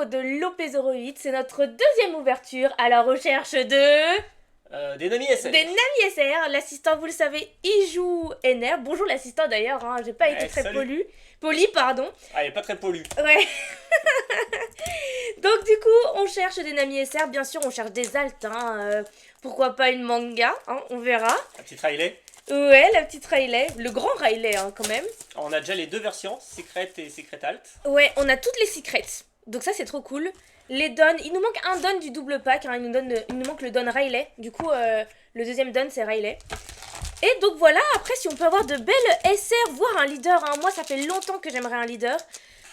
de l'OP08, c'est notre deuxième ouverture à la recherche de... Des Nami SR. Des Nami SR. L'assistant, vous le savez, il joue NR. Bonjour l'assistant d'ailleurs, hein, j'ai pas été très salut. poli, pardon. Ah, il est pas très poli. Ouais. Donc du coup, on cherche des Nami SR, bien sûr, on cherche des altes, hein, pourquoi pas une manga, hein, on verra. Un petit Riley. Ouais, la petite Riley, le grand Riley hein, quand même. On a déjà les deux versions, Secret et Secret Alt. Ouais, on a toutes les secrets, donc ça c'est trop cool. Les Don, il nous manque un Don du double pack, hein, il nous manque le Don Riley, du coup le deuxième Don c'est Riley. Et donc voilà, après si on peut avoir de belles SR, voire un leader, hein. Moi ça fait longtemps que j'aimerais un leader.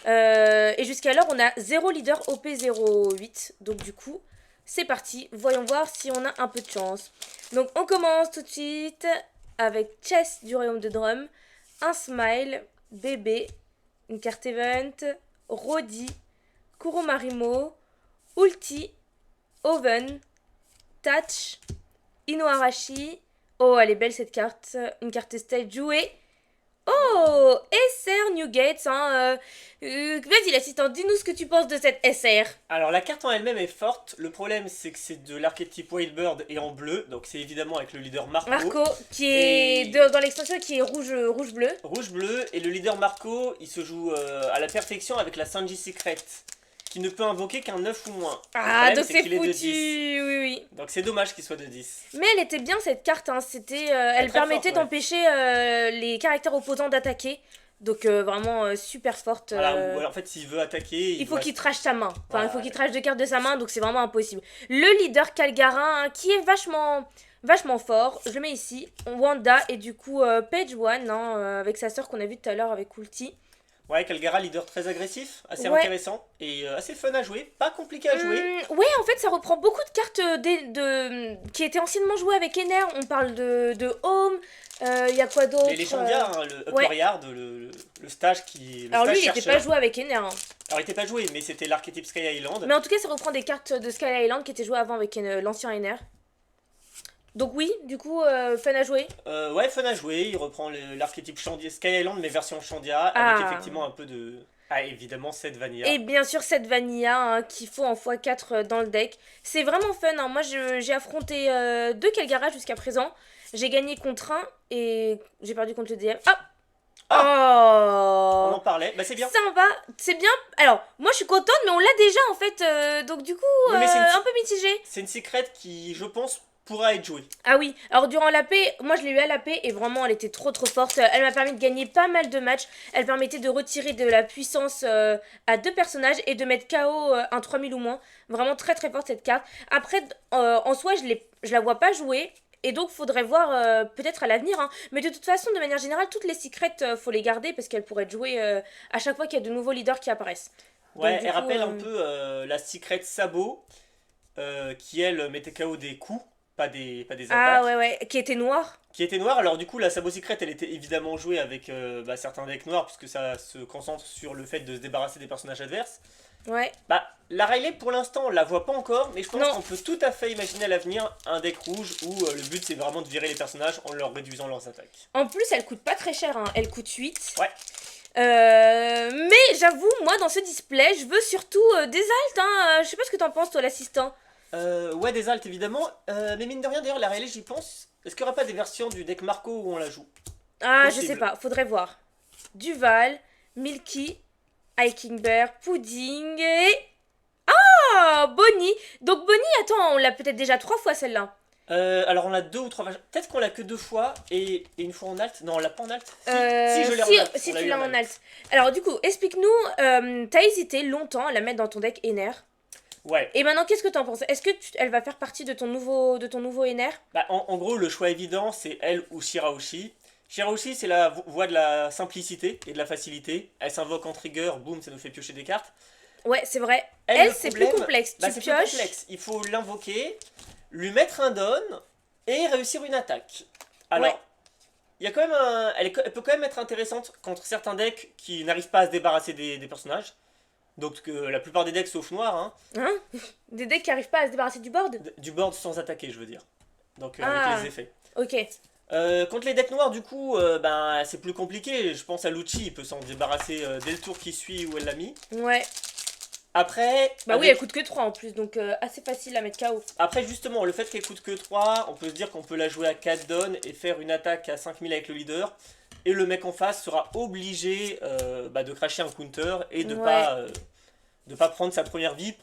Et jusqu'alors on a 0 leader OP08, donc du coup c'est parti, voyons voir si on a un peu de chance. Donc on commence tout de suite avec Chess du Royaume de Drum, un Smile, Bébé, une carte Event, Rodi, Kuromarimo, Ulti, Oven, Touch, Inuarashi. Oh, elle est belle cette carte. Une carte stage jouée. Oh, SR Newgate. Hein, vas-y, l'assistant, dis-nous ce que tu penses de cette SR. Alors la carte en elle-même est forte, le problème c'est que c'est de l'archétype Whitebird et en bleu, donc c'est évidemment avec le leader Marco. Marco, qui est dans l'extension qui est rouge-bleu. Rouge-bleu, et le leader Marco, il se joue à la perfection avec la Sanji Secret, qui ne peut invoquer qu'un 9 ou moins. Ah, donc c'est qu'il est de 10. foutu, oui. Donc c'est dommage qu'il soit de 10. Mais elle était bien cette carte, hein. C'était, elle très permettait forte, ouais. d'empêcher les caractères opposants d'attaquer. Donc vraiment super forte. Voilà, ou en fait s'il veut attaquer, il faut qu'il trash sa main. Enfin, Voilà. il faut qu'il trash deux cartes de sa main, donc c'est vraiment impossible. Le leader Calgarin, hein, qui est vachement fort. Je le mets ici. Wanda et du coup Page One, hein, avec sa sœur qu'on a vu tout à l'heure avec Ulti. Ouais, Calgara, leader très agressif, assez Ouais. intéressant et assez fun à jouer, pas compliqué à jouer. Ouais, en fait, ça reprend beaucoup de cartes qui étaient anciennement jouées avec Ener. On parle de Home, il y a quoi d'autre Les Chandia, hein, le ouais. Upper Yard, le stage qui. Alors stage lui, il n'était pas joué avec Ener. Hein. Alors il était pas joué, mais c'était l'archétype Sky Island. Mais en tout cas, ça reprend des cartes de Sky Island qui étaient jouées avant avec l'ancien Ener. Donc oui, du coup, fun à jouer. Ouais, fun à jouer, il reprend l'archétype Sky Island, mais version Chandia, avec effectivement un peu de... Ah, évidemment, cette Vanilla. Et bien sûr, cette Vanilla hein, qu'il faut en x4 dans le deck. C'est vraiment fun, hein. Moi, j'ai affronté 2 Calgara jusqu'à présent. J'ai gagné contre un et j'ai perdu contre le DM. On en parlait, bah c'est bien. Ça va, c'est bien. Alors, moi je suis contente, mais on l'a déjà en fait. Donc du coup, Oui, mais un peu mitigé. C'est une secret qui, je pense, pourra être jouée. Ah oui, alors durant la paix, moi je l'ai eu à la paix et vraiment elle était trop forte. Elle m'a permis de gagner pas mal de matchs. Elle permettait de retirer de la puissance à 2 personnages et de mettre KO un 3000 ou moins. Vraiment très forte cette carte. Après, en soi, je la vois pas jouer. Et donc, faudrait voir peut-être à l'avenir. Hein. Mais de toute façon, de manière générale, toutes les secrets, faut les garder parce qu'elles pourraient être jouées à chaque fois qu'il y a de nouveaux leaders qui apparaissent. Ouais, donc, elle coup, rappelle un peu la secret Sabot, qui elle mettait KO des coups, pas des attaques. Ah ouais, qui était noire. Qui était noire, alors du coup la Sabot Secret elle était évidemment jouée avec certains decks noirs, puisque ça se concentre sur le fait de se débarrasser des personnages adverses. Ouais. Bah, la Riley pour l'instant on la voit pas encore, mais je pense Non. qu'on peut tout à fait imaginer à l'avenir un deck rouge où le but c'est vraiment de virer les personnages en leur réduisant leurs attaques. En plus, elle coûte pas très cher, hein. Elle coûte 8. Ouais. Mais j'avoue, moi dans ce display, je veux surtout des altes. Hein. Je sais pas ce que t'en penses, toi, l'assistant. Ouais, des altes évidemment, mais mine de rien d'ailleurs la Riley j'y pense. Est-ce qu'il n'y aura pas des versions du deck Marco où on la joue? Ah, Possible. je sais pas, faudrait voir. Duval, Milky, Hiking Bear, Pudding et... Ah, Bonnie. Donc Bonnie, attends, on l'a peut-être déjà 3 fois celle-là. Alors on l'a 2 ou 3 versions. Peut-être qu'on l'a que 2 fois et une fois en alt. Non, on l'a pas en alt. Si je l'ai en alt. Si On l'a tu eu l'as en alt. Alors du coup, explique-nous, t'as hésité longtemps à la mettre dans ton deck Ener. Ouais. Et maintenant, qu'est-ce que t'en penses? Est-ce que elle va faire partie de ton nouveau Ener? Bah, en gros, le choix évident, c'est elle ou Shirahoshi. Shirahoshi, c'est la voie de la simplicité et de la facilité. Elle s'invoque en trigger, boum, ça nous fait piocher des cartes. Ouais, c'est vrai. Elle, Elle, le c'est plus problème, complexe. Bah, Tu c'est plus pioches. complexe. Il faut l'invoquer, lui mettre un don et réussir une attaque. Alors, Ouais. il y a quand même elle peut quand même être intéressante contre certains decks qui n'arrivent pas à se débarrasser des personnages. Donc la plupart des decks sauf noir, hein, Hein? Des decks qui arrivent pas à se débarrasser du board? du board sans attaquer, je veux dire. Donc Ah. avec les effets. Ok. Contre les decks noirs, du coup, c'est plus compliqué. Je pense à Lucci, il peut s'en débarrasser dès le tour qui suit où elle l'a mis. Ouais. Après, Bah oui, elle coûte que 3 en plus, donc assez facile à mettre KO. après justement, le fait qu'elle coûte que 3, on peut se dire qu'on peut la jouer à 4 dons et faire une attaque à 5000 avec le leader. Et le mec en face sera obligé de crasher un counter et Ouais. de pas prendre sa première vie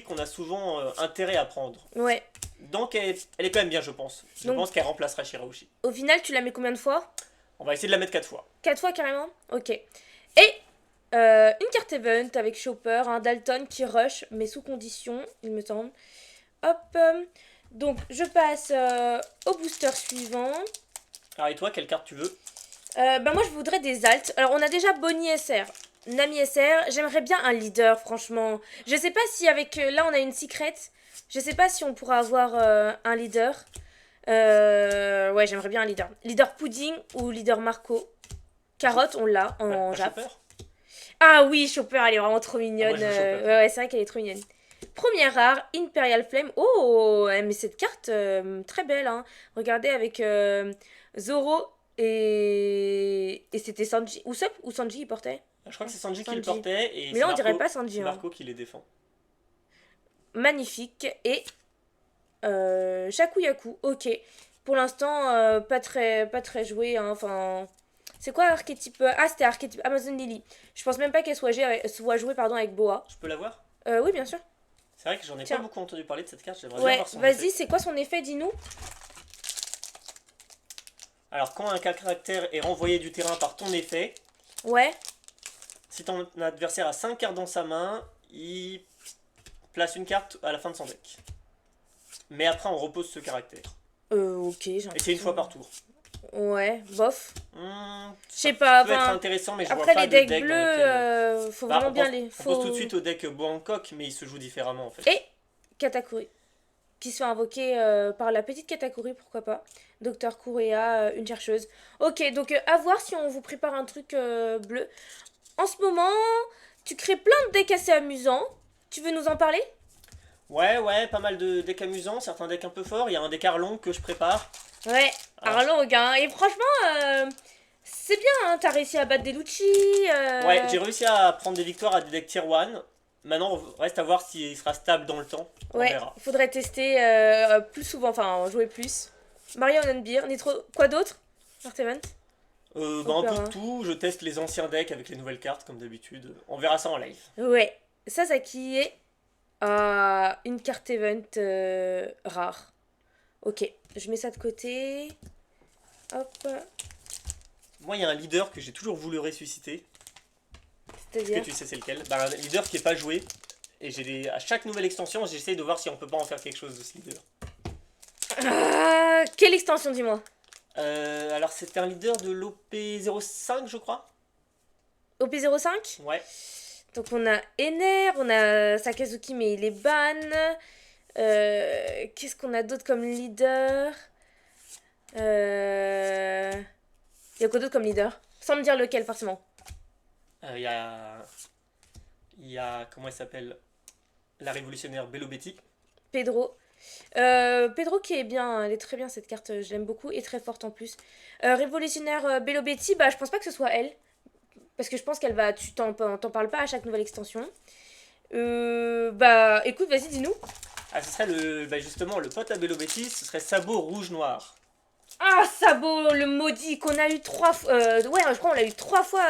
qu'on a souvent intérêt à prendre. Ouais. Donc elle est quand même bien, je pense. Je Donc- pense qu'elle remplacera Shirahoshi. Au final, tu la mets combien de fois? On va essayer de la mettre 4 fois. 4 fois carrément? Ok. Et une carte event avec Chopper, un Dalton qui rush, mais sous condition, il me semble. Hop. Donc, je passe au booster suivant. Alors et toi, quelle carte tu veux? Bah moi, je voudrais des alts. Alors, on a déjà Bonnie SR. Nami SR, j'aimerais bien un leader, franchement. Je sais pas si avec... là, on a une secret. Je sais pas si on pourra avoir un leader. Ouais, j'aimerais bien un leader. Leader Pudding ou leader Marco. Carotte, on l'a en Pas Jap. Chopper. Ah oui, Chopper, elle est vraiment trop mignonne. Ah, moi, je veux Chopper. Ouais, c'est vrai qu'elle est trop mignonne. Première rare, Imperial Flame. Oh, mais cette carte, très belle. Hein. Regardez avec Zoro et c'était Sanji. Ou Sop ou Sanji, il portait. Je crois que c'est Sanji qui le Sanji. portait et Mais là, on c'est dirait Marco- pas Sanji. c'est Hein. Marco qui les défend. Magnifique. Et Shakuyaku, ok. Pour l'instant, pas très joué. Hein. Enfin, c'est quoi l'archétype? Ah, c'était archétype Amazon Lily. Je pense même pas qu'elle soit jouée pardon, avec Boa. Je peux la voir? Oui, bien sûr. C'est vrai que j'en ai Tiens. pas beaucoup entendu parler de cette carte, j'aimerais bien Ouais, voir son vas-y, effet. c'est quoi son effet, dis-nous? Alors quand un caractère est renvoyé du terrain par ton effet, Ouais. si ton adversaire a 5 cartes dans sa main, il place une carte à la fin de son deck. Mais après on repose ce caractère. Ok, j'ai Et c'est une fois par tour. Ouais, bof. Je Ça sais pas, peut être enfin... intéressant, mais je vois Après, pas les de decks deck bleus, dans lequel... faut Bah, vraiment on bien pense, les... on Faut... pense tout de suite au deck Bangkok, mais il se joue différemment en fait. Et Katakuri. Qui se fait invoquer par la petite Katakuri, pourquoi pas. Docteur Kurea, une chercheuse. Ok, donc à voir si on vous prépare un truc bleu. En ce moment, tu crées plein de decks assez amusants. Tu veux nous en parler? Ouais, pas mal de decks amusants, certains decks un peu forts. Il y a un deck Arlong que je prépare. Ouais, Alors, Arlong, hein. Et franchement, c'est bien, hein. T'as réussi à battre des Lucci. Ouais, j'ai réussi à prendre des victoires à des decks tier 1. Maintenant, reste à voir s'il sera stable dans le temps. On Ouais, verra. il faudrait tester plus souvent, enfin jouer plus. Marion Beer, Nitro, quoi d'autre? Artevan? Un peu Opéra. de tout. Je teste les anciens decks avec les nouvelles cartes, comme d'habitude. On verra ça en live. Ouais, Sasaki est une carte event rare. Ok, je mets ça de côté. Hop, Moi, il y a un leader que j'ai toujours voulu ressusciter. Est-ce que c'est-à-dire. tu sais c'est lequel? Bah, un leader qui est pas joué. Et à chaque nouvelle extension, j'essaie de voir si on peut pas en faire quelque chose de ce leader. Quelle extension, dis-moi? Alors, c'était un leader de l'OP05, je crois. OP05? Ouais. Donc on a Ener, on a Sakazuki mais il est ban. Qu'est-ce qu'on a d'autre comme leader? Il y a quoi d'autre comme leader? Sans me dire lequel forcément. Il y a. Il y a. Comment elle s'appelle? La révolutionnaire Bello Betty. Pedro. Pedro qui est bien, elle est très bien cette carte, je l'aime beaucoup et très forte en plus. Révolutionnaire Bello Betty, bah je pense pas que ce soit elle. Parce que je pense qu'elle va. Tu t'en parles pas à chaque nouvelle extension. Bah écoute, vas-y, dis-nous. Ah, ce serait justement le pote à Bello Betty, ce serait Sabot Rouge-Noir. Ah, Sabot, le maudit qu'on a eu 3 fois. Ouais, je crois qu'on l'a eu 3 fois.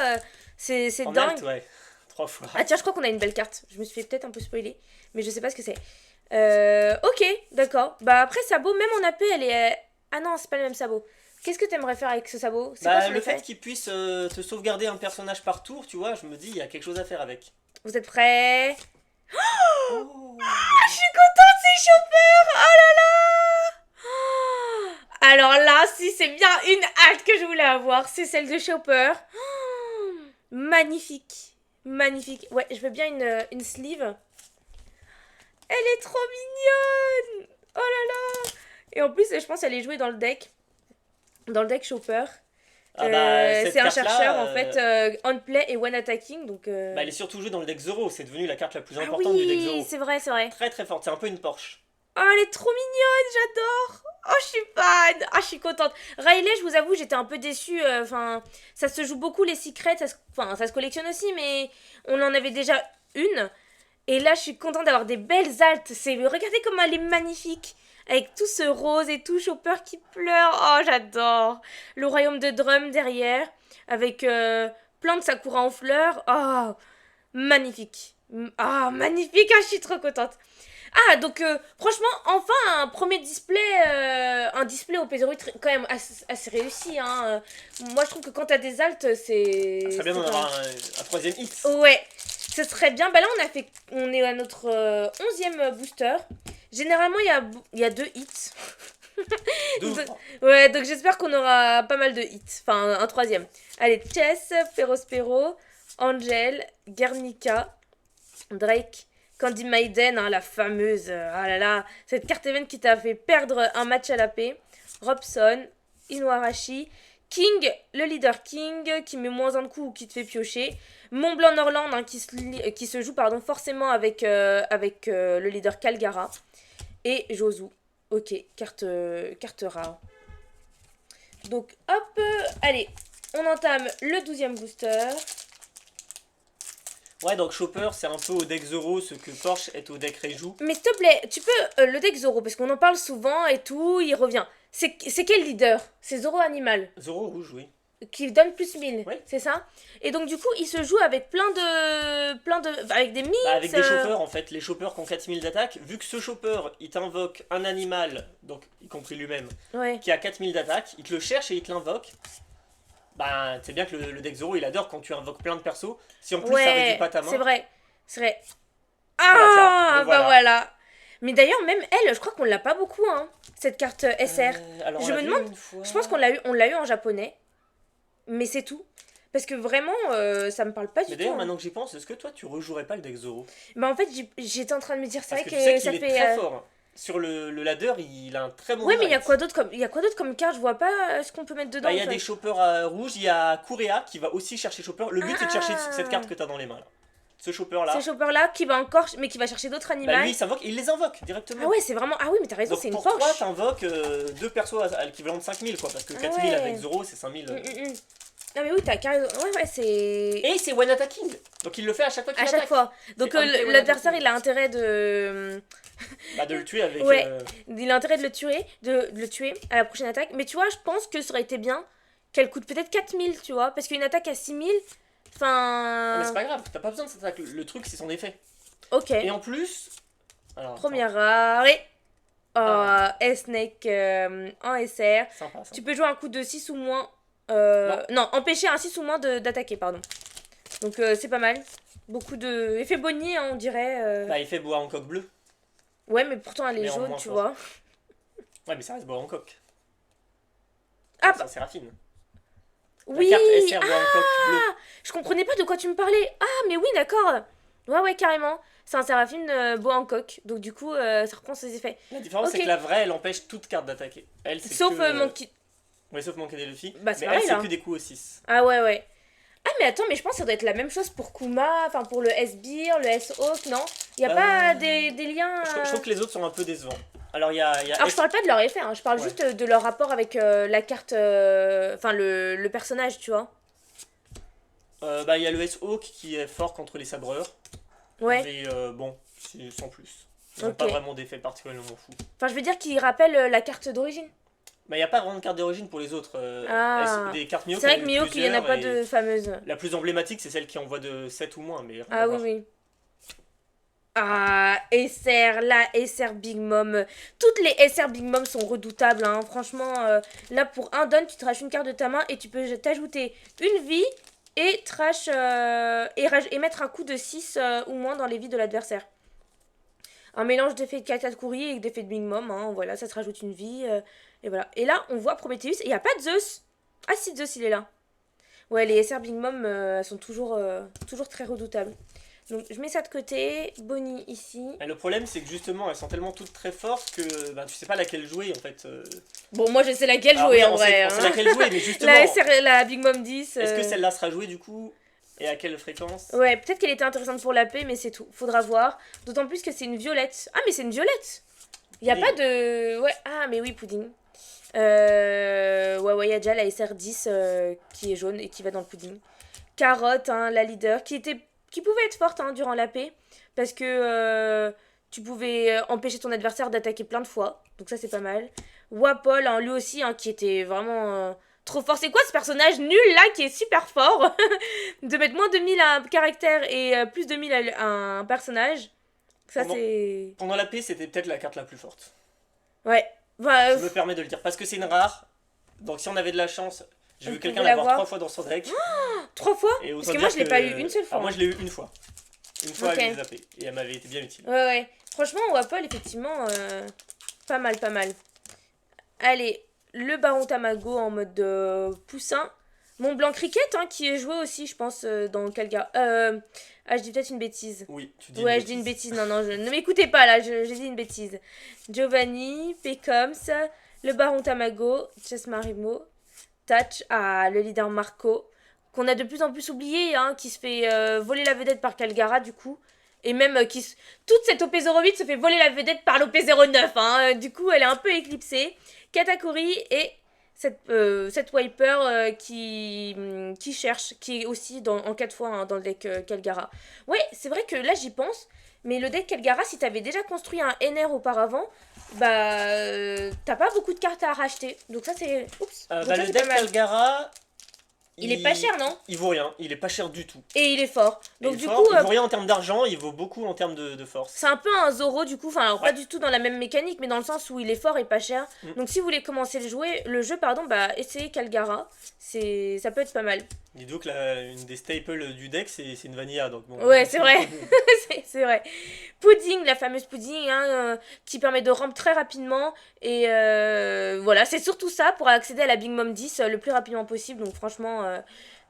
C'est En dingue. alt, ouais. 3 fois. Ah, tiens, je crois qu'on a une belle carte. Je me suis fait peut-être un peu spoiler. Mais je sais pas ce que c'est. Ok, d'accord. Bah après, Sabot, même en AP, elle est. Ah non, c'est pas le même Sabot. Qu'est-ce que t'aimerais faire avec ce Sabot? C'est quoi Bah, son le effet? fait qu'il puisse te sauvegarder un personnage par tour, tu vois, je me dis, il y a quelque chose à faire avec. Vous êtes prêts? Oh. Je suis contente, c'est Chopper! Oh là là! Alors là, si c'est bien une halte que je voulais avoir, c'est celle de Chopper. Magnifique. Magnifique. Ouais, je veux bien une sleeve. Elle est trop mignonne! Oh là là! Et en plus, je pense qu'elle est jouée dans le deck. Dans le deck Chopper. Ah bah, cette c'est un carte-là, chercheur en fait, on play et one attacking. Donc, bah, elle est surtout jouée dans le deck Zoro, c'est devenu la carte la plus ah importante du deck oui, Zoro. c'est vrai, c'est vrai. Très très forte, c'est un peu une Porsche. Oh, elle est trop mignonne, j'adore. Oh, je suis fan. Ah, je suis contente. Riley, je vous avoue, j'étais un peu déçue. Enfin, ça se joue beaucoup les secrets. Ça se collectionne aussi, mais on en avait déjà une. Et là, je suis contente d'avoir des belles altes. Regardez comment elle est magnifique. Avec tout ce rose et tout, Chopper qui pleure. Oh, j'adore. Le royaume de Drum derrière. Avec plein de sakura en fleurs. Oh, magnifique. Ah, magnifique. Ah, je suis trop contente. Ah, donc franchement, enfin un premier display, un display au P08 quand même assez réussi. Hein. Moi, je trouve que quand t'as des altes, c'est. Ça serait bien d'en avoir un troisième hit. Ouais, ce serait bien. Bah là, on est à notre 11e booster. Généralement, il y a 2 hits. Ouais, donc j'espère qu'on aura pas mal de hits. Enfin, un troisième. Allez, Chess, Perospero, Angel, Guernica, Drake. Candy Maiden, hein, la fameuse, ah là là, cette carte event qui t'a fait perdre un match à la paix. Robson, Inuarashi, King, le leader King, qui met moins un de coups ou qui te fait piocher. Mont Blanc Norland, hein, qui se joue forcément avec le leader Calgara. Et Josu. Ok, carte rare. Donc hop, allez, on entame le 12e booster. Ouais, donc Chopper, c'est un peu au deck Zoro ce que Porsche est au deck Reiju. Mais s'il te plaît, tu peux le deck Zoro, parce qu'on en parle souvent et tout, il revient. C'est quel leader? C'est Zoro Animal, Zoro rouge, oui. qui donne plus 1000, Oui. c'est ça? Et donc du coup, il se joue avec avec des mix. Avec des choppers en fait, les choppers qui ont 4000 d'attaque, vu que ce chopper il t'invoque un animal, donc y compris lui-même, Ouais. qui a 4000 d'attaque, il te le cherche et il te l'invoque. Bah, c'est bien que le deck Zoro il adore quand tu invoques plein de persos. Si en plus ça réduit pas ta main. C'est vrai. C'est vrai. Voilà, tiens, Ah, donc voilà. bah voilà. Mais d'ailleurs, même elle, je crois qu'on l'a pas beaucoup, hein, cette carte SR. Alors, Je on me l'a vu demande- une fois. Je pense qu'on l'a eu en japonais. Mais c'est tout. Parce que vraiment, ça me parle pas Mais du d'ailleurs, tout. Hein. maintenant que j'y pense, est-ce que toi tu rejouerais pas le deck Zoro? Bah en fait, j'étais en train de me dire, c'est Parce vrai que tu sais ça qu'il est fait. très fort. Hein. Sur le ladder, il a un très bon Ouais, mais il y a rate. quoi d'autre comme carte? Je vois pas ce qu'on peut mettre dedans. Bah, il y a en fait. des choppers rouges, il y a Kurea qui va aussi chercher chopper. Le but c'est de chercher Ah. cette carte que t'as dans les mains là. Ce chopper là. Ce chopper-là qui va encore, mais qui va chercher d'autres animaux. Bah lui il s'invoque, il les invoque directement. Ah ouais, c'est vraiment. Ah oui, mais t'as raison, Donc c'est une pour toi Porsche. t'invoques deux persos à l'équivalent de 5000 quoi. Parce que 4000 ouais. avec Zoro c'est 5000. Non mais oui, t'as carrément. Ouais, c'est. Et c'est one attacking. Donc il le fait à chaque fois qu'il À attaque. chaque fois. Donc C'est un peu l'adversaire, one il a intérêt de. Bah de le tuer avec. Ouais. Il a intérêt de le tuer à la prochaine attaque. Mais tu vois, je pense que ça aurait été bien qu'elle coûte peut-être 4000, tu vois. Parce qu'une attaque à 6000, Non, mais c'est enfin. pas grave, t'as pas besoin de cette attaque. Le truc c'est son effet. Ok. Et en plus. Alors, Première rare. Et. Oh, Ah. S-Snake en SR. Sympa, Tu peux jouer un coup de 6 ou moins. Non, empêcher un 6 ou moins d'attaquer, pardon. Donc c'est pas mal. Beaucoup de. Effet Bonnie, hein, on dirait. Bah il fait bois en coque bleu. Ouais, mais pourtant elle est Mais en jaune, moins tu fort. vois. Ouais mais ça reste bois en coque. Ah, Ça c'est raffine. oui! La carte SR bois en coque bleu. Je comprenais pas de quoi tu me parlais. Ah, mais oui, d'accord. Ouais, carrément. C'est un Séraphine bois en coque. Donc du coup, ça reprend ses effets. La différence c'est Ok. que la vraie elle empêche toute carte d'attaquer. Elle c'est Sauf que, mon kit. Ouais sauf manquer des Luffy. Bah, c'est mais pareil, elle c'est là. que des coups au 6. Ah ouais. Ah, mais attends, mais je pense que ça doit être la même chose pour Kuma, enfin pour le S-Beer, le S-Hawk, non? Y a pas des liens. Je trouve que les autres sont un peu décevants. Alors il y a Alors je parle pas de leur effet, hein. Je parle Ouais. juste de leur rapport avec la carte, enfin le personnage, tu vois. bah il y a le S-Hawk qui est fort contre les sabreurs. Ouais. Mais bon, c'est sans plus. Ils n'ont Ok. pas vraiment d'effet particulièrement fou. Enfin, je veux dire qu'il rappelle la carte d'origine. Bah il n'y a pas vraiment de carte d'origine pour les autres. Ah. Des cartes Mio, C'est vrai que Mio, il y en a pas de fameuse. La plus emblématique, c'est celle qui envoie de 7 ou moins. Mais rien à Ah oui, voir. oui. Ah, SR, la SR Big Mom. Toutes les SR Big Mom sont redoutables, hein. Franchement, là pour un don, tu trash une carte de ta main et tu peux t'ajouter une vie et trash et mettre un coup de 6 ou moins dans les vies de l'adversaire. Un mélange d'effets de Katakuri et d'effets de Big Mom, hein. Voilà, ça te rajoute une vie. Et voilà. Et là, on voit Prometheus et il n'y a pas de Zeus. Ah si, Zeus, il est là. Ouais, les SR Big Mom elles sont toujours très redoutables. Donc je mets ça de côté, Bonnie ici. Et le problème, c'est que justement, elles sont tellement toutes très fortes que bah, tu sais pas laquelle jouer en fait. Bon, moi je sais laquelle Alors, jouer oui, en on vrai. sait, on sait Hein. laquelle jouer, mais justement, La SR, la Big Mom 10. est-ce que celle-là sera jouée du coup? Et à quelle fréquence? Ouais, peut-être qu'elle était intéressante pour la paix, mais c'est tout. Faudra voir. D'autant plus que c'est une violette. Ah, mais c'est une violette. Il y a Oui. pas de. Ouais, ah, mais oui, pudding. Ouais, il y a déjà la SR10 qui est jaune et qui va dans le pudding. Carotte, hein, la leader, qui qui pouvait être forte hein, durant la paix, parce que tu pouvais empêcher ton adversaire d'attaquer plein de fois, donc ça c'est pas mal. Wapol, hein, lui aussi, hein, qui était vraiment trop fort. C'est quoi ce personnage nul là qui est super fort de mettre moins de 1000 à un caractère et plus de 1000 à un personnage. Ça c'est... Pendant la paix, c'était peut-être la carte la plus forte. Ouais. Bah, Je me permets de le dire, parce que c'est une rare, donc si on avait de la chance, j'ai vu On quelqu'un pouvait l'avoir l'avoir. 3 fois dans son deck. 3 fois Et Parce autant que moi dire je l'ai pas eu une seule fois. Alors moi je l'ai eu une fois. Une fois Ok. avec les AP. Et elle m'avait été bien utile. Ouais. Franchement, Wapol, effectivement, pas mal, pas mal. Allez, le Baron Tamago en mode poussin. Mont Blanc Cricket, hein, qui est joué aussi, je pense, dans Calgar. Ah, je dis peut-être une bêtise. Oui, tu dis Ouais, je dis une bêtise. Non, ne m'écoutez pas là, j'ai dit une bêtise. Giovanni, Pecoms, le Baron Tamago, Chess Marimo, Touch, le leader Marco, qu'on a de plus en plus oublié, hein, qui se fait voler la vedette par Calgara du coup. Et même toute cette OP08 se fait voler la vedette par l'OP09. Hein, du coup, elle est un peu éclipsée. Katakuri et cette Wiper qui cherche, qui est aussi en 4 fois hein, dans le deck Calgara. Ouais, c'est vrai que là j'y pense, mais le deck Calgara, si t'avais déjà construit un NR auparavant, bah t'as pas beaucoup de cartes à racheter. Donc ça c'est... Oups. Donc ça, le c'est deck pas mal. Calgara. Il est pas cher, non? Il vaut rien, il est pas cher du tout. Et il est fort. Donc il est du fort, coup, il vaut rien en termes d'argent, il vaut beaucoup en termes de force. c'est un peu un Zoro du coup, enfin alors, Ouais. pas du tout dans la même mécanique, mais dans le sens où il est fort et pas cher. Mm. Donc si vous voulez commencer le jeu, bah essayez Calgara, ça peut être pas mal. Dis-donc que une des staples du deck, c'est une vanilla. Donc bon. Ouais, c'est vrai. c'est vrai. Pudding, la fameuse pudding, hein, qui permet de ramp très rapidement. Et voilà, c'est surtout ça pour accéder à la Big Mom 10 le plus rapidement possible. Donc franchement,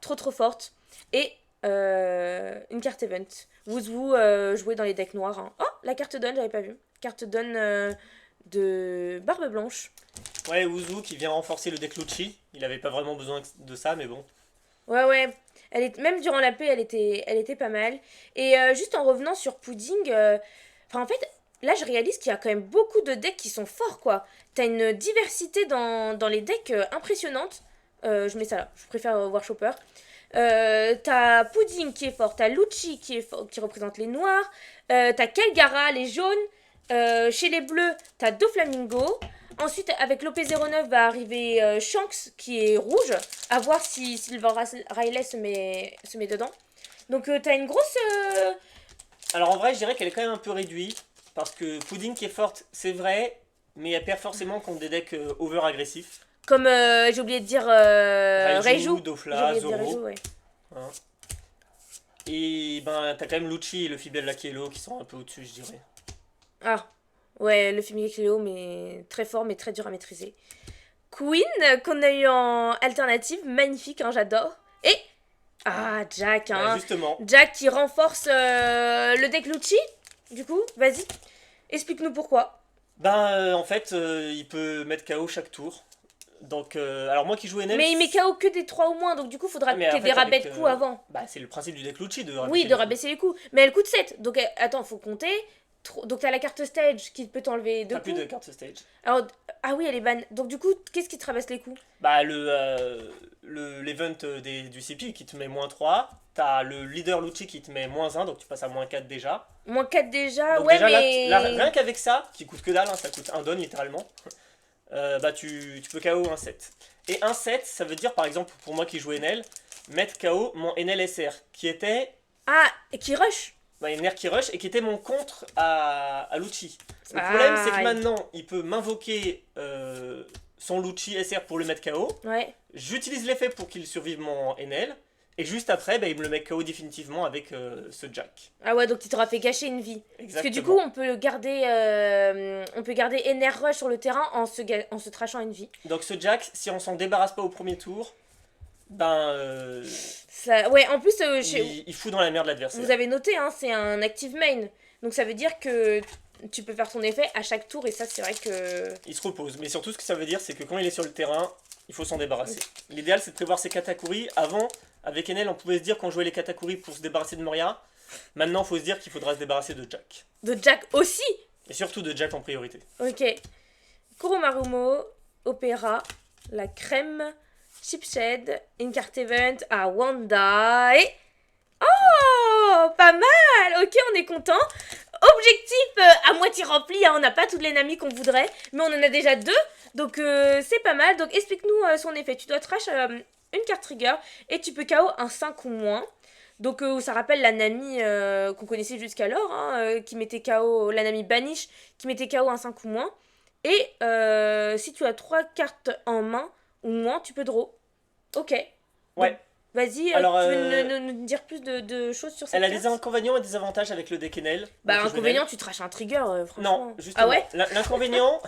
trop forte. Et une carte event. Wouzou jouer dans les decks noirs. Hein. Oh, la carte donne, j'avais pas vu. Carte donne de Barbe Blanche. Ouais, Ouzou qui vient renforcer le deck Lucci. Il avait pas vraiment besoin de ça, mais bon. Ouais. Même durant la paix, elle était pas mal. Et juste en revenant sur Pudding, en fait, là, je réalise qu'il y a quand même beaucoup de decks qui sont forts, quoi. T'as une diversité dans les decks impressionnante. Je mets ça là, je préfère War Chopper. T'as Pudding qui est fort, t'as Lucci qui représente les noirs, t'as Calgara, les jaunes. Chez les bleus, t'as Doflamingo. Ensuite, avec l'OP09 va arriver Shanks qui est rouge. À voir si Silver Riley se met dedans. Donc, t'as une grosse. Alors en vrai, je dirais qu'elle est quand même un peu réduite. Parce que Pudding qui est forte, c'est vrai. Mais elle perd forcément contre des decks over agressifs. Comme j'ai oublié de dire Reiju. Dofla, J'ai oublié de dire Zoro. Reiju, ouais. Hein. Et ben, t'as quand même Lucci et le Fibel Lakielo qui sont un peu au-dessus, je dirais. Ah, ouais, le film Cléo, mais très fort, mais très dur à maîtriser. Queen, qu'on a eu en alternative, magnifique, hein, j'adore. Et. Ah, Jack, hein. Bah, justement. Jack qui renforce le deck Lucci. Du coup, vas-y, explique-nous pourquoi. En fait, il peut mettre KO chaque tour. Donc, alors moi qui joue NL. Mais il met KO que des 3 ou moins, donc du coup, faudra mais que en t'aies fait, des rabais de avec, coups avant. Bah, c'est le principe du deck Lucci de rabaisser Oui, les de coups. rabaisser les coups. Mais elle coûte 7. Donc, attends, faut compter. Donc, t'as la carte stage qui peut t'enlever 2 T'as coups. plus de carte stage. Alors, ah oui, elle est ban. Donc, du coup, qu'est-ce qui te rabaisse les coups? Bah, l'event du CP qui te met -3. T'as le leader Lucci qui te met -1, donc tu passes à -4 déjà. Moins 4 déjà, Donc ouais, déjà, mais. là, rien qu'avec ça, qui coûte que dalle, hein, ça coûte 1 don littéralement, bah tu peux KO un 7. Et un 7, ça veut dire par exemple, pour moi qui joue NL, mettre KO mon NL SR, qui était Ah, et qui rush. une NR qui rush et qui était mon contre à Lucci. Le problème, c'est que Aïe. maintenant, il peut m'invoquer son Lucci SR pour le mettre KO. Ouais. J'utilise l'effet pour qu'il survive mon NL. Et juste après, il me le met KO définitivement avec ce Jack. Ah ouais, donc tu t'auras fait gâcher une vie. Exactement. Parce que du coup, on peut garder NR Rush sur le terrain en se trachant une vie. Donc ce Jack, si on s'en débarrasse pas au premier tour, Ça... Ouais, en plus, il fout dans la merde l'adversaire. vous avez noté, hein, c'est un active main. Donc ça veut dire que tu peux faire ton effet à chaque tour et ça, c'est vrai que... Il se repose. Mais surtout, ce que ça veut dire, c'est que quand il est sur le terrain, il faut s'en débarrasser. L'idéal, c'est de prévoir ses Katakuri. Avant, avec Enel, on pouvait se dire qu'on jouait les Katakuri pour se débarrasser de Moria. Maintenant, il faut se dire qu'il faudra se débarrasser de Jack. De Jack aussi. Et surtout de Jack en priorité. Ok. Kuromarumo, Opéra, la crème, Chipshed, une carte event à Wanda et... Oh Oh, pas mal. Ok, on est content. Objectif à moitié rempli, hein. On n'a pas toutes les Nami qu'on voudrait, mais on en a déjà 2, donc c'est pas mal. Donc explique-nous son effet. Tu dois trash une carte trigger et tu peux KO un 5 ou moins. Donc ça rappelle la Nami qu'on connaissait jusqu'alors, hein, qui mettait KO, la Nami Banish, qui mettait KO un 5 ou moins. Et si tu as 3 cartes en main ou moins, tu peux draw. Ok. Ouais. Donc, vas-y, Alors, tu veux nous dire plus de choses sur cette Elle a carte? des inconvénients et des avantages avec le deck Enel. Bah, donc je inconvénient, Enel. tu traches un trigger, franchement. Non, justement. Ah ouais? L'inconvénient,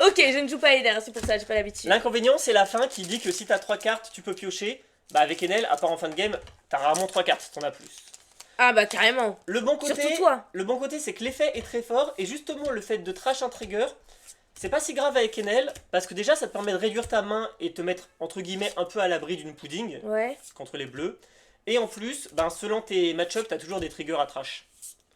Ok, je ne joue pas Eder, c'est pour ça, j'ai pas l'habitude. l'inconvénient, c'est la fin qui dit que si t'as 3 cartes, tu peux piocher. Bah, avec Enel, à part en fin de game, t'as rarement 3 cartes, t'en as plus. Ah bah, carrément. Le bon côté, Surtout toi. le bon côté, c'est que l'effet est très fort et justement le fait de trash un trigger, c'est pas si grave avec Enel parce que déjà ça te permet de réduire ta main et te mettre entre guillemets un peu à l'abri d'une pudding Ouais. contre les bleus. Et en plus, ben, selon tes match-up, t'as toujours des triggers à trash.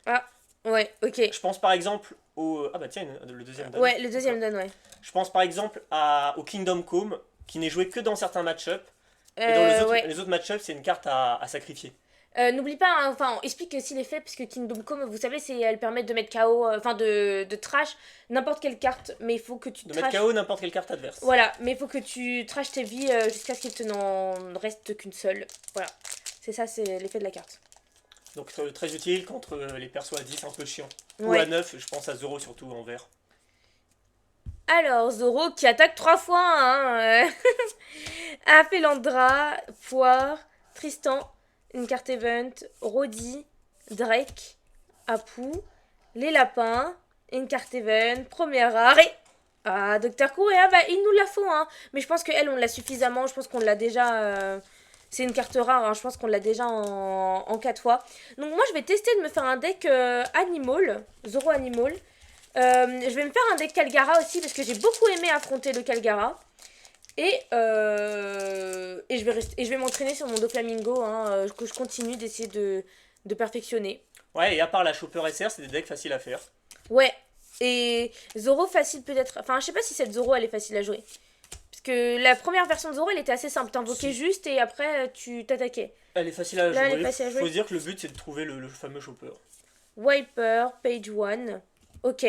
Ah, ouais, ok. Je pense par exemple au. Ah bah tiens, le deuxième donne. Ouais, le deuxième donne, ouais. Je pense par exemple au Kingdom Come qui n'est joué que dans certains match-up. Et dans Ouais. les autres match-up, c'est une carte à sacrifier. N'oublie pas, hein, enfin, on explique aussi l'effet, puisque Kingdom Come, vous savez, elle permet de mettre KO, enfin de trash n'importe quelle carte, mais il faut que tu De trash. mettre KO n'importe quelle carte adverse. Voilà, mais il faut que tu trash tes vies jusqu'à ce qu'il te n'en reste qu'une seule. Voilà, c'est ça, c'est l'effet de la carte. Donc très utile contre les persos à 10 un peu chiant. Ou Ouais. à 9, je pense à Zoro surtout en vert. Alors, Zoro qui attaque 3 fois, hein. Apelandra, Poire, Tristan, une carte event, Rodi, Drake, Apu, les lapins, une carte event, première rare et... Ah, Docteur Kurea, bah il nous la faut, hein. Mais je pense qu'elle, on l'a suffisamment, je pense qu'on l'a déjà... C'est une carte rare, hein. Je pense qu'on l'a déjà en 4 fois. Donc moi, je vais tester de me faire un deck Animal, Zoro Animal. Je vais me faire un deck Calgara aussi parce que j'ai beaucoup aimé affronter le Calgara. Et je vais m'entraîner sur mon Doflamingo, hein, que je continue d'essayer de perfectionner. Ouais, et à part la Chopper SR, c'est des decks faciles à faire. Ouais, et Zoro facile peut-être. Enfin, je sais pas si cette Zoro elle est facile à jouer. Parce que la première version de Zoro elle était assez simple. T'invoquais juste et après tu t'attaquais. Elle est facile à Là, jouer. elle est facile à jouer. Faut se dire que le but c'est de trouver le fameux Chopper. Wiper, page 1. Ok.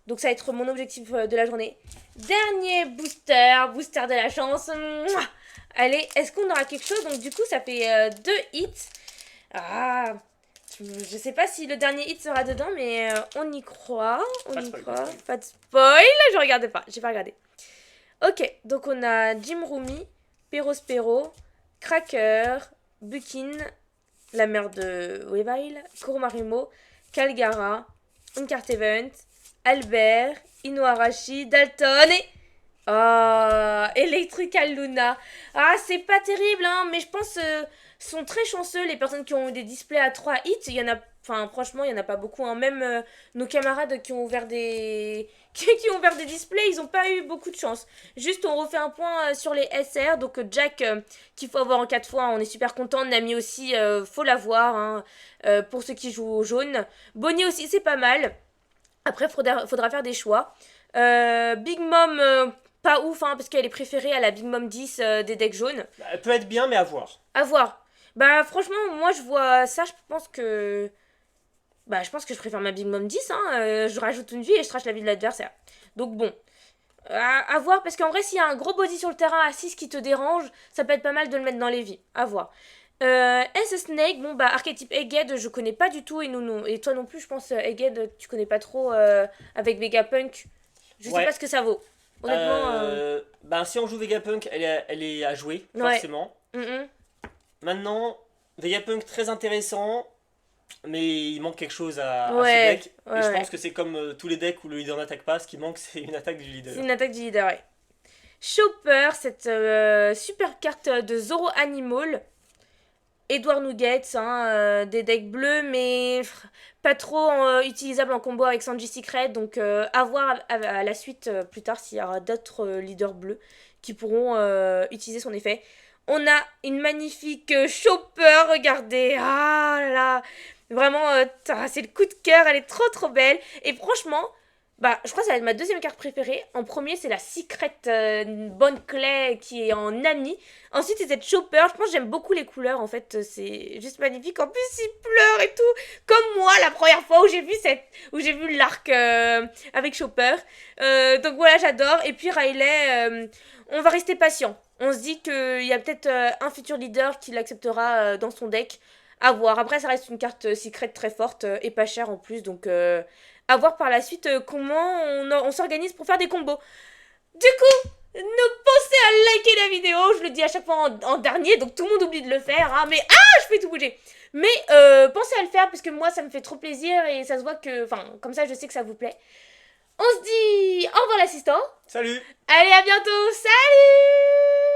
Donc ça va être mon objectif de la journée. Dernier booster de la chance. Mouah. Allez, est-ce qu'on aura quelque chose? Donc du coup ça fait 2 hits. Ah, je sais pas si le dernier hit sera dedans, mais on y croit. Pas de spoil, Pas de spoil. Je regardais pas, j'ai pas regardé. Ok, donc on a Jim Rumi, Perospero, Cracker, Bukin, la mère de Weavile, Kurumarimo, Calgara, une carte event, Albert, Inuarashi, Dalton et... Oh, Electrical Luna. Ah, c'est pas terrible, hein, mais je pense sont très chanceux les personnes qui ont eu des displays à 3 hits. Il y en a, enfin, franchement, il y en a pas beaucoup, hein. Même nos camarades qui ont ouvert des... qui ont ouvert des displays, ils ont pas eu beaucoup de chance. Juste, on refait un point sur les SR. Donc, Jack, qu'il faut avoir en 4 fois, on est super content. Nami aussi, faut l'avoir, hein, pour ceux qui jouent au jaune. Bonnie aussi, c'est pas mal. Après, faudra faire des choix. Big Mom, pas ouf, hein, parce qu'elle est préférée à la Big Mom 10 des decks jaunes. Bah, elle peut être bien, mais à voir. À voir. Bah, franchement, moi, je vois ça, je pense que... Bah, je pense que je préfère ma Big Mom 10, hein. Je rajoute une vie et je trash la vie de l'adversaire. Donc, bon. À voir, parce qu'en vrai, s'il y a un gros body sur le terrain à 6 qui te dérange, ça peut être pas mal de le mettre dans les vies. À voir. Snake, bon bah archétype Egghead je connais pas du tout et toi non plus je pense Egghead tu connais pas trop avec Vegapunk. Je sais pas ce que ça vaut. Honnêtement. Bah si on joue Vegapunk, elle est à jouer, Ouais. forcément. Maintenant, Vegapunk très intéressant, mais il manque quelque chose à ce deck. Et je pense que c'est comme tous les decks où le leader n'attaque pas, ce qui manque c'est une attaque du leader. C'est une attaque du leader, ouais. Chopper, cette super carte de Zoro Animal. Edward Nuggets, hein, des decks bleus, mais pas trop utilisables en combo avec Sanji Secret. Donc à voir à la suite plus tard s'il y aura d'autres leaders bleus qui pourront utiliser son effet. On a une magnifique Chopper, regardez. Ah là là. Vraiment, c'est le coup de cœur, elle est trop trop belle. Et franchement, Bah, je crois que ça va être ma deuxième carte préférée. En premier, c'est la Secret Bonne Clé qui est en Nani. Ensuite, c'est cette Chopper. Je pense que j'aime beaucoup les couleurs. En fait, c'est juste magnifique. En plus, il pleure et tout. Comme moi, la première fois où j'ai vu l'arc avec Chopper. Donc voilà, j'adore. Et puis Riley, on va rester patient. On se dit qu'il y a peut-être un futur leader qui l'acceptera dans son deck. À voir. Après, ça reste une carte secret très forte et pas chère en plus. Donc, à voir par la suite comment on s'organise pour faire des combos. Du coup, ne pensez à liker la vidéo. Je le dis à chaque fois en dernier. Donc, tout le monde oublie de le faire. Hein, mais, je fais tout bouger. Mais, pensez à le faire parce que moi, ça me fait trop plaisir. Et ça se voit que, enfin, comme ça, je sais que ça vous plaît. On se dit au revoir l'assistant. Salut! Allez, à bientôt. Salut!